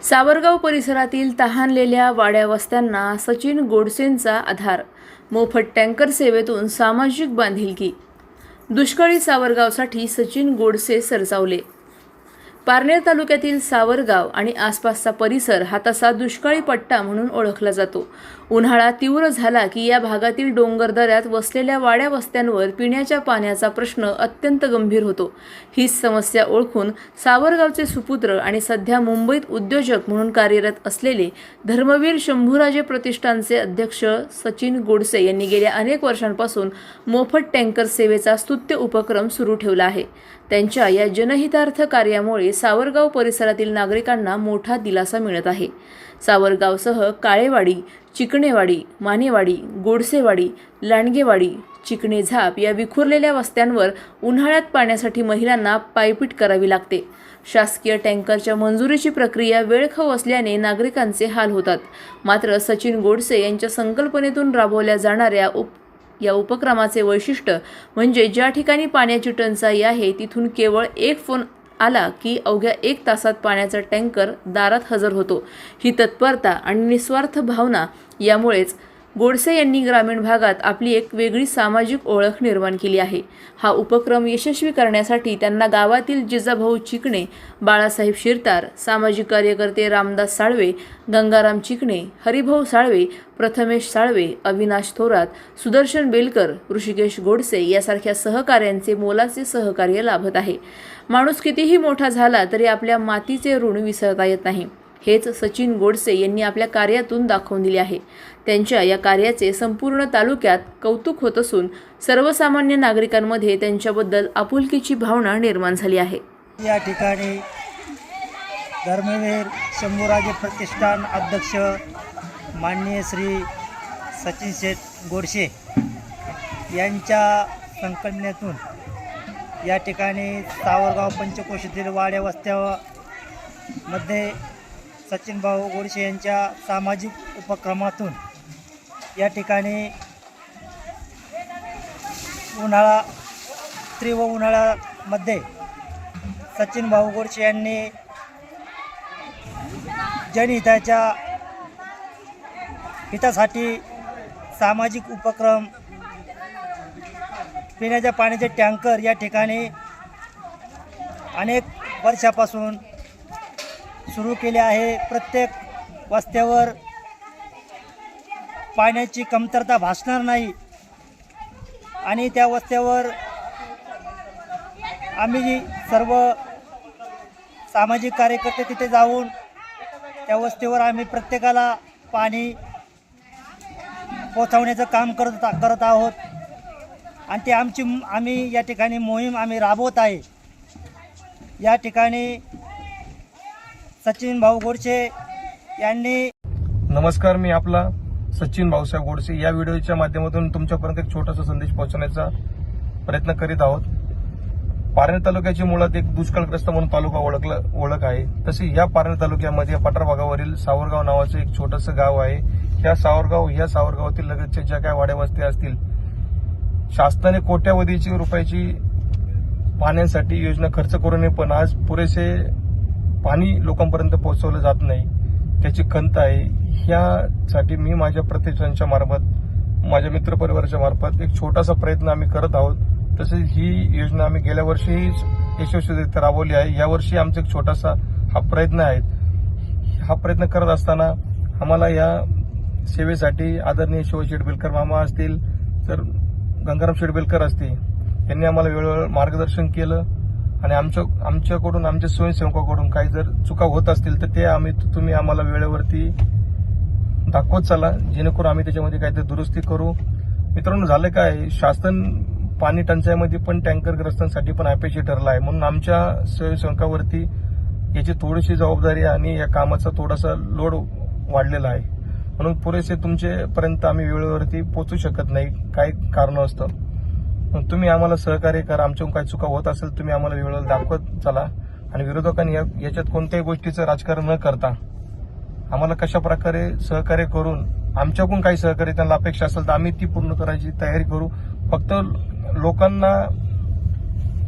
सावरगाव परिसरातील तहानलेल्या वाड्या वस्त्यांना सचिन गोडसेंचा आधार. मोफत टँकर सेवेतून सामाजिक बांधिलकी. दुष्काळी सावरगावसाठी सचिन गोडसे सरसावले. पारनेर तालुक्यातील सावरगाव आणि आसपासचा परिसर हा तसा दुष्काळी पट्टा म्हणून ओळखला जातो. उन्हाळा तीव्र झाला की या भागातील डोंगरदऱ्यात वसलेल्या वाड्या वस्त्यांवर पिण्याच्या पाण्याचा प्रश्न अत्यंत गंभीर होतो. हीच समस्या ओळखून सावरगावचे सुपुत्र आणि सध्या मुंबईत उद्योजक म्हणून कार्यरत असलेले धर्मवीर शंभूराजे प्रतिष्ठानचे अध्यक्ष सचिन गोडसे यांनी गेल्या अनेक वर्षांपासून मोफत टँकर सेवेचा स्तुत्य उपक्रम सुरू ठेवला आहे. त्यांच्या या जनहितार्थ कार्यामुळे सावरगाव परिसरातील नागरिकांना मोठा दिलासा मिळत आहे. सावरगावसह काळेवाडी, चिकणेवाडी, मानेवाडी, गोडसेवाडी, लांडगेवाडी, चिकणे झाप या विखुरलेल्या वस्त्यांवर उन्हाळ्यात पाण्यासाठी महिलांना पायपीट करावी लागते. शासकीय टँकरच्या मंजुरीची प्रक्रिया वेळखाऊ असल्याने नागरिकांचे हाल होतात. मात्र सचिन गोडसे यांच्या संकल्पनेतून राबवल्या जाणाऱ्या या उपक्रमाचे वैशिष्ट्य म्हणजे ज्या ठिकाणी पाण्याची टंचाई आहे तिथून केवळ एक फोन आला की अवघ्या 1 तासात पाण्याचा टँकर दारात हजर होतो. ही तत्परता आणि निस्वार्थ भावना यामुळेच गोडसे यांनी ग्रामीण भागात आपली एक वेगळी सामाजिक ओळख निर्माण केली आहे. हा उपक्रम यशस्वी करण्यासाठी त्यांना गावातील जिजाभाऊ चिकणे, बाळासाहेब शिरतार, सामाजिक कार्यकर्ते रामदास साळवे, गंगाराम चिकणे, हरिभाऊ साळवे, प्रथमेश साळवे, अविनाश थोरात, सुदर्शन बेलकर, ऋषिकेश गोडसे यासारख्या सहकाऱ्यांचे मोलाचे सहकार्य लाभत आहे. माणूस कितीही मोठा झाला तरी आपल्या मातीचे ऋण विसरता येत नाही. हेच सचिन गोडसे यांनी आपल्या कार्यातून दाखवून दिले आहे. त्यांच्या या कार्याचे संपूर्ण तालुक्यात कौतुक होत असून सर्वसामान्य नागरिकांमध्ये त्यांच्याबद्दल आपुलकीची भावना निर्माण झाली आहे. या ठिकाणी धर्मवीर शंभूराजे प्रतिष्ठान अध्यक्ष माननीय श्री सचिन शेठ गोडसे यांच्या संकल्पनेतून या ठिकाणी सावरगाव पंचकोशीतील वाड्या वस्त्यामध्ये सचिन भाऊ गोडसे यांच्या सामाजिक उपक्रमातून या ठिकाणी तीव्र उन्हाळ्यामध्ये सचिन भाऊ गोडसे यांनी जनहिताच्या हितासाठी सामाजिक उपक्रम पिण्याच्या पाण्याचे टँकर या ठिकाणी अनेक वर्षापासून सुरू केले आहे. प्रत्येक वस्त्यावर पाण्याची कमतरता भासणार नाही आणि त्या वस्त्यावर आम्ही सर्व सामाजिक कार्यकर्ते तिथे जाऊन त्या वस्तीवर आम्ही प्रत्येकाला पाणी पोहोचवण्याचं काम करत आहोत आणि ते आम्ही या ठिकाणी मोहीम आम्ही राबवत आहे. या ठिकाणी सचिन भाऊ गोडसे यांनी नमस्कार, मी आपला सचिन भाऊसाहेब गोडसे या व्हिडिओच्या माध्यमातून तुमच्यापर्यंत एक छोटासा संदेश पोहोचवण्याचा प्रयत्न करीत आहोत. पारनेर तालुक्याची मुळात एक दुष्काळग्रस्त म्हणून तालुका ओळख आहे. तशी या पारनेर तालुक्यामध्ये पठार भागावरील सावरगाव नावाचं एक छोटंसं गाव आहे. या सावरगावातील लगतच्या ज्या काही वाड्या वस्त्या असतील, शासनाने कोट्यावधीची रुपयाची पाण्यासाठी योजना खर्च करूनही पण आज पुरेसे पाणी लोकांपर्यंत पोहोचवलं जात नाही. त्याची खंत आहे. ह्यासाठी मी माझ्या प्रतिष्ठानच्या मार्फत, माझ्या मित्रपरिवाराच्या मार्फत एक छोटासा प्रयत्न आम्ही करत आहोत. तसेच ही योजना आम्ही गेल्या वर्षीही यशस्वीरित्या राबवली आहे. यावर्षी आमचा एक छोटासा हा प्रयत्न आहे. हा प्रयत्न करत असताना आम्हाला या सेवेसाठी आदरणीय शिवशेठ बेलकर मामा असतील, तर गंगाराम शेठ बेलकर असतील, यांनी आम्हाला वेळोवेळी मार्गदर्शन केलं आणि आमच्याकडून, आमच्या स्वयंसेवकाकडून काही जर चुका होत असतील तर ते तुम्ही आम्हाला वेळेवरती दाखवत चला, जेणेकरून आम्ही त्याच्यामध्ये काहीतरी दुरुस्ती करू. मित्रांनो, झालं काय, शासन पाणी टंचाईमध्ये पण टँकरग्रस्तांसाठी पण अपयशी ठरलं आहे. म्हणून आमच्या स्वयंसेवकावरती याची थोडीशी जबाबदारी आणि या कामाचा थोडासा लोड वाढलेला आहे. म्हणून पुरेसे तुमच्यापर्यंत आम्ही वेळेवरती पोहोचू शकत नाही, काही कारण असतं. तुम्ही आम्हाला सहकार्य करा. आमच्याकडून काही चुका होत असेल तुम्ही आम्हाला वेळेवर दाखवत चला आणि विरोधकांनी याच्यात कोणत्याही गोष्टीचं राजकारण न करता आम्हाला कशा प्रकारे सहकार्य करून आमच्याकडून काही सहकार्य त्यांना अपेक्षा असेल तर आम्ही ती पूर्ण करायची तयारी करू. फक्त लोकांना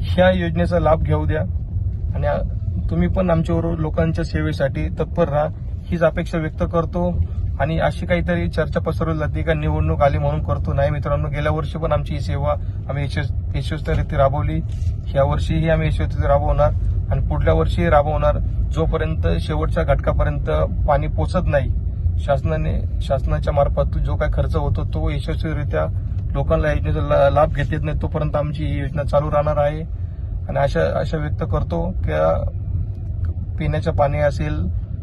ह्या योजनेचा लाभ घेऊ द्या आणि तुम्ही पण आमच्याबरोबर लोकांच्या सेवेसाठी तत्पर राहा हीच अपेक्षा व्यक्त करतो. आणि अशी काहीतरी चर्चा पसरवली जाते का निवडणूक आली म्हणून करतो. नाही मित्रांनो, गेल्या वर्षी पण आमची ही सेवा आम्ही यशस्वीरित्या राबवली. या वर्षीही आम्ही यशस्वीरित्या राबवणार आणि पुढल्या वर्षीही राबवणार. जोपर्यंत शेवटच्या घटकापर्यंत पाणी पोचत नाही, शासनाच्या मार्फत जो काय खर्च होतो तो यशस्वीरित्या लोकांना या योजनेचा लाभ घेत येत नाही, तोपर्यंत आमची ही योजना चालू राहणार आहे. आणि अशा व्यक्त करतो की पिण्याचं पाणी असेल,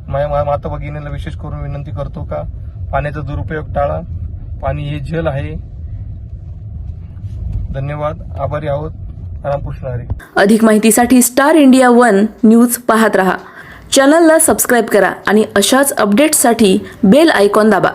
माता भगिनीला विशेष करून विनंती करतो का पाण्याचा दुरुपयोग टाळा. पाणी हे जल आहे. धन्यवाद. आभारी आहोत. रामकृष्ण हरी. अधिक माहितीसाठी स्टार इंडिया 1 न्यूज पाहत रहा. चॅनलला सबस्क्राईब करा आणि अशाच अपडेट्ससाठी बेल आयकॉन दाबा.